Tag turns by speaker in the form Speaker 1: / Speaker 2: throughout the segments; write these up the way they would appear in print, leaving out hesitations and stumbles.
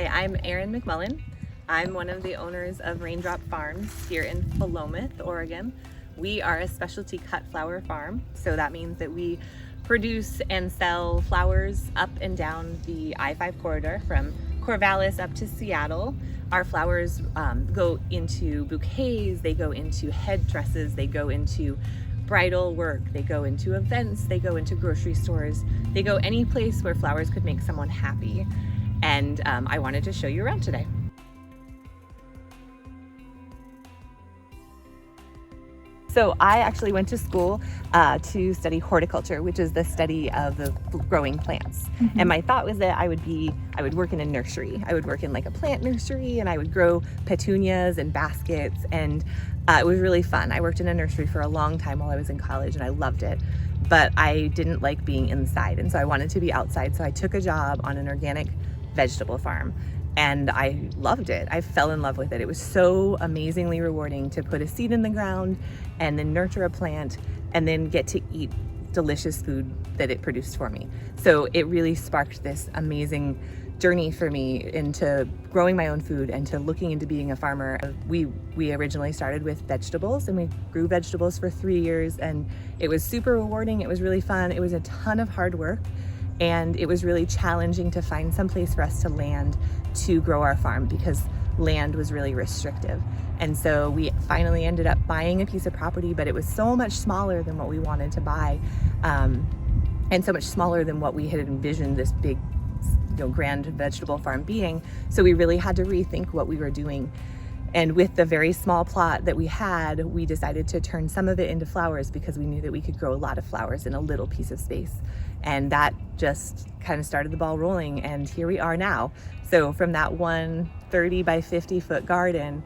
Speaker 1: Hi, I'm Erin McMullen. I'm one of the owners of Raindrop Farms here in Philomath, Oregon. We are a specialty cut flower farm, so that means that we produce and sell flowers up and down the I-5 corridor from Corvallis up to Seattle. Our flowers go into bouquets, they go into headdresses, they go into bridal work, they go into events, they go into grocery stores, they go any place where flowers could make someone happy. And I wanted to show you around today. So I actually went to school to study horticulture, which is the study of the growing plants. And my thought was that I would work in a nursery. I would work in like a plant nursery, and I would grow petunias and baskets, and it was really fun. I worked in a nursery for a long time while I was in college, and I loved it. But I didn't like being inside, and so I wanted to be outside. So I took a job on an organic vegetable farm. And I loved it. I fell in love with it. It was so amazingly rewarding to put a seed in the ground and then nurture a plant and then get to eat delicious food that it produced for me. So it really sparked this amazing journey for me into growing my own food and to looking into being a farmer. We originally started with vegetables, and we grew vegetables for 3 years, and it was super rewarding. It was really fun. It was a ton of hard work. And it was really challenging to find some place for us to land to grow our farm because land was really restrictive. And so we finally ended up buying a piece of property, but it was so much smaller than what we wanted to buy, and so much smaller than what we had envisioned this big, grand vegetable farm being. So we really had to rethink what we were doing. And with the very small plot that we had, we decided to turn some of it into flowers because we knew that we could grow a lot of flowers in a little piece of space. And that just kind of started the ball rolling, and here we are now. So from that one 30 by 50 foot garden,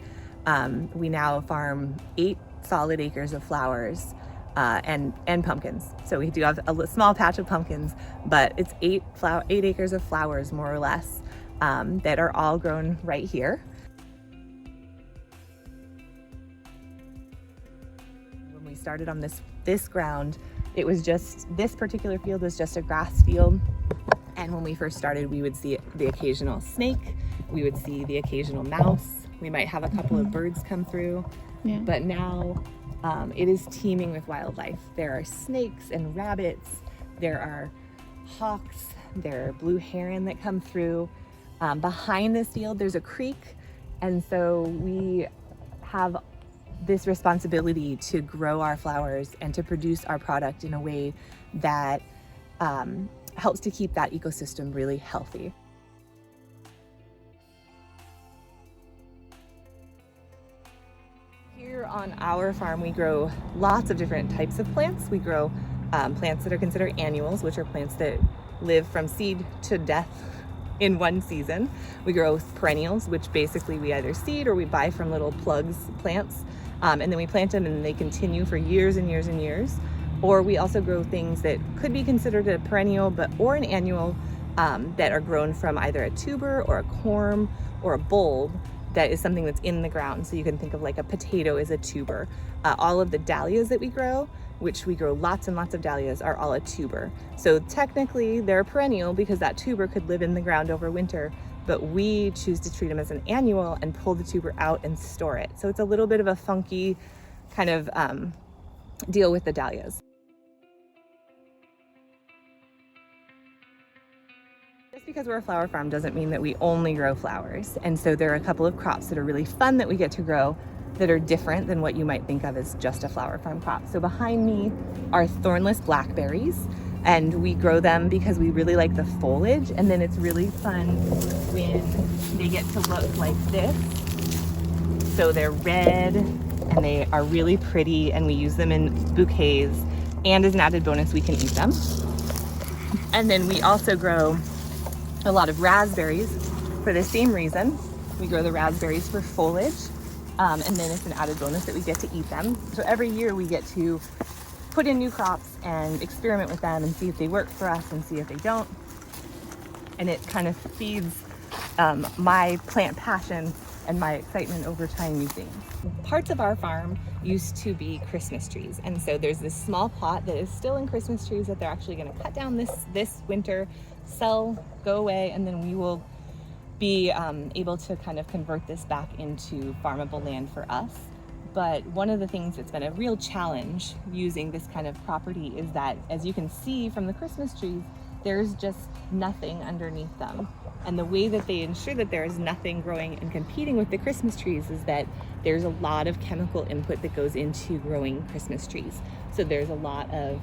Speaker 1: we now farm 8 solid acres of flowers and pumpkins. So we do have a small patch of pumpkins, but it's 8 acres of flowers, more or less, that are all grown right here. When we started on this ground, it was just, this particular field was just a grass field. And when we first started, we would see the occasional snake, we would see the occasional mouse, we might have a couple of birds come through. Yeah. But now it is teeming with wildlife. There are snakes and rabbits, there are hawks, there are blue heron that come through. Behind this field, there's a creek. And so we have this responsibility to grow our flowers and to produce our product in a way that helps to keep that ecosystem really healthy. Here on our farm, we grow lots of different types of plants. We grow plants that are considered annuals, which are plants that live from seed to death in one season. We grow perennials, which basically we either seed or we buy from little plants, and then we plant them and they continue for years and years and years. Or we also grow things that could be considered a perennial or an annual that are grown from either a tuber or a corm or a bulb that is something that's in the ground. So you can think of like a potato as a tuber. All of the dahlias that we grow, which we grow lots and lots of dahlias, are all a tuber. So technically they're a perennial because that tuber could live in the ground over winter, but we choose to treat them as an annual and pull the tuber out and store it. So it's a little bit of a funky kind of deal with the dahlias. Just because we're a flower farm doesn't mean that we only grow flowers. And so there are a couple of crops that are really fun that we get to grow that are different than what you might think of as just a flower farm crop. So behind me are thornless blackberries, and we grow them because we really like the foliage, and then it's really fun when they get to look like this. So they're red and they are really pretty, and we use them in bouquets, and as an added bonus we can eat them. And then we also grow a lot of raspberries for the same reason. We grow the raspberries for foliage, and then it's an added bonus that we get to eat them. So every year we get to put in new crops and experiment with them and see if they work for us and see if they don't. And it kind of feeds my plant passion and my excitement over trying new things. Parts of our farm used to be Christmas trees, and so there's this small plot that is still in Christmas trees that they're actually going to cut down this winter, sell, go away, and then we will be able to kind of convert this back into farmable land for us. But one of the things that's been a real challenge using this kind of property is that, as you can see from the Christmas trees, there's just nothing underneath them. And the way that they ensure that there is nothing growing and competing with the Christmas trees is that there's a lot of chemical input that goes into growing Christmas trees. So there's a lot of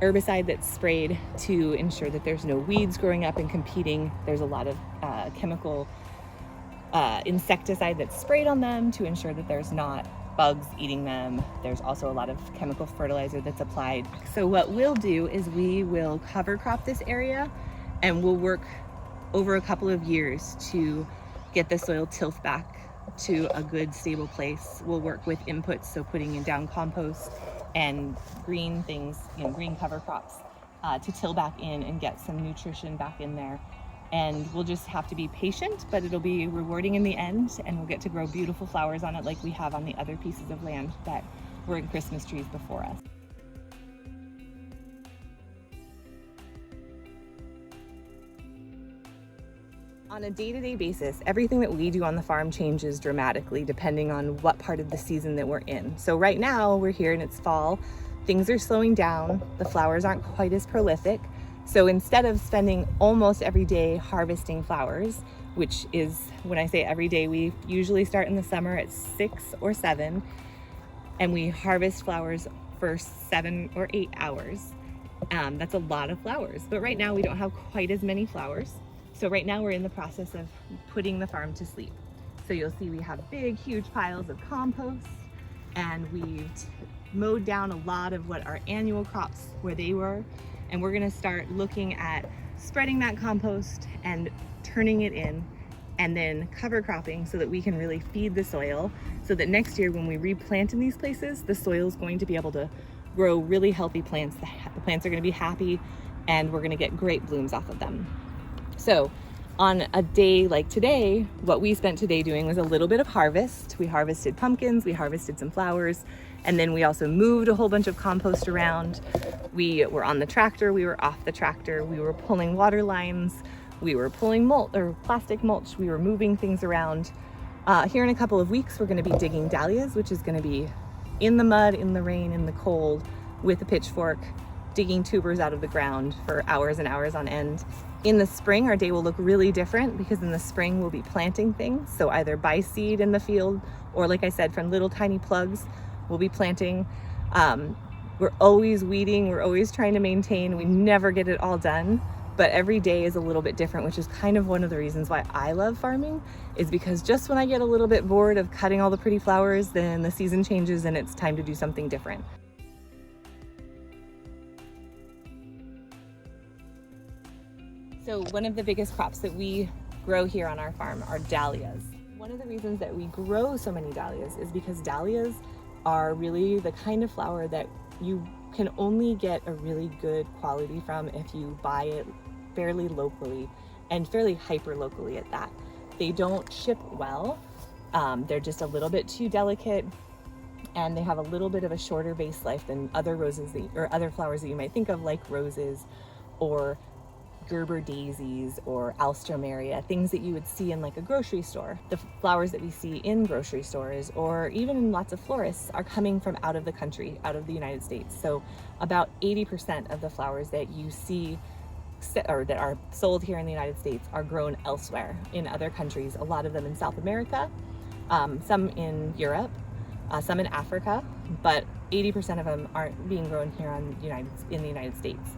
Speaker 1: herbicide that's sprayed to ensure that there's no weeds growing up and competing. There's a lot of chemical insecticide that's sprayed on them to ensure that there's not bugs eating them. There's also a lot of chemical fertilizer that's applied. So what we'll do is we will cover crop this area, and we'll work over a couple of years to get the soil tilth back to a good stable place. We'll work with inputs, so putting in down compost and green things, green cover crops, to till back in and get some nutrition back in there. And we'll just have to be patient, but it'll be rewarding in the end, and we'll get to grow beautiful flowers on it like we have on the other pieces of land that were in Christmas trees before us. On a day-to-day basis, everything that we do on the farm changes dramatically depending on what part of the season that we're in. So right now we're here and it's fall. Things are slowing down. The flowers aren't quite as prolific. So instead of spending almost every day harvesting flowers, which is, when I say every day, we usually start in the summer at 6 or 7, and we harvest flowers for 7 or 8 hours. That's a lot of flowers, but right now we don't have quite as many flowers. So right now we're in the process of putting the farm to sleep. So you'll see we have big, huge piles of compost, and we've mowed down a lot of what our annual crops where they were. And we're gonna start looking at spreading that compost and turning it in, and then cover cropping so that we can really feed the soil, so that next year when we replant in these places, the soil is going to be able to grow really healthy plants. The plants are gonna be happy, and we're gonna get great blooms off of them. So on a day like today, what we spent today doing was a little bit of harvest. We harvested pumpkins, we harvested some flowers, and then we also moved a whole bunch of compost around. We were on the tractor, we were off the tractor, we were pulling water lines, we were pulling mulch or plastic mulch, we were moving things around. Here in a couple of weeks, we're gonna be digging dahlias, which is gonna be in the mud, in the rain, in the cold, with a pitchfork, digging tubers out of the ground for hours and hours on end. In the spring, our day will look really different, because in the spring we'll be planting things. So either by seed in the field, or like I said, from little tiny plugs, we'll be planting. We're always weeding, we're always trying to maintain. We never get it all done, but every day is a little bit different, which is kind of one of the reasons why I love farming, is because just when I get a little bit bored of cutting all the pretty flowers, then the season changes and it's time to do something different. So one of the biggest crops that we grow here on our farm are dahlias. One of the reasons that we grow so many dahlias is because dahlias are really the kind of flower that you can only get a really good quality from if you buy it fairly locally, and fairly hyper locally at that. They don't ship well. They're just a little bit too delicate, and they have a little bit of a shorter base life than other roses or other flowers that you might think of, like roses or Gerber daisies or alstroemeria, things that you would see in like a grocery store. The flowers that we see in grocery stores, or even in lots of florists, are coming from out of the country, out of the United States. So about 80% of the flowers that you see or that are sold here in the United States are grown elsewhere in other countries, a lot of them in South America, some in Europe, some in Africa, but 80% of them aren't being grown here in the United States.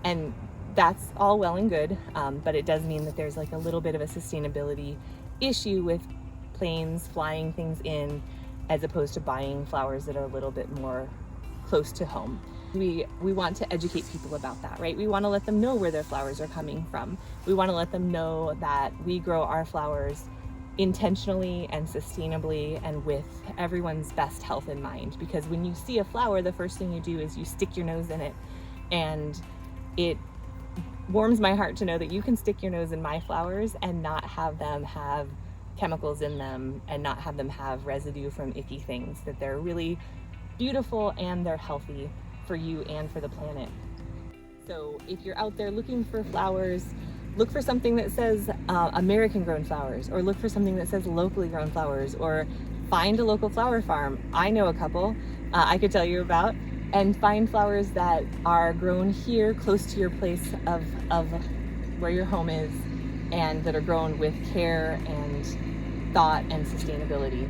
Speaker 1: And that's all well and good, but it does mean that there's like a little bit of a sustainability issue with planes flying things in, as opposed to buying flowers that are a little bit more close to home. We want to educate people about that, right? We want to let them know where their flowers are coming from. We want to let them know that we grow our flowers intentionally and sustainably and with everyone's best health in mind. Because when you see a flower, the first thing you do is you stick your nose in it, and it warms my heart to know that you can stick your nose in my flowers and not have them have chemicals in them, and not have them have residue from icky things, that they're really beautiful and they're healthy for you and for the planet. So if you're out there looking for flowers look for something that says American grown flowers, or look for something that says locally grown flowers, or find a local flower farm. I know a couple I could tell you about, and find flowers that are grown here close to your place of where your home is, and that are grown with care and thought and sustainability.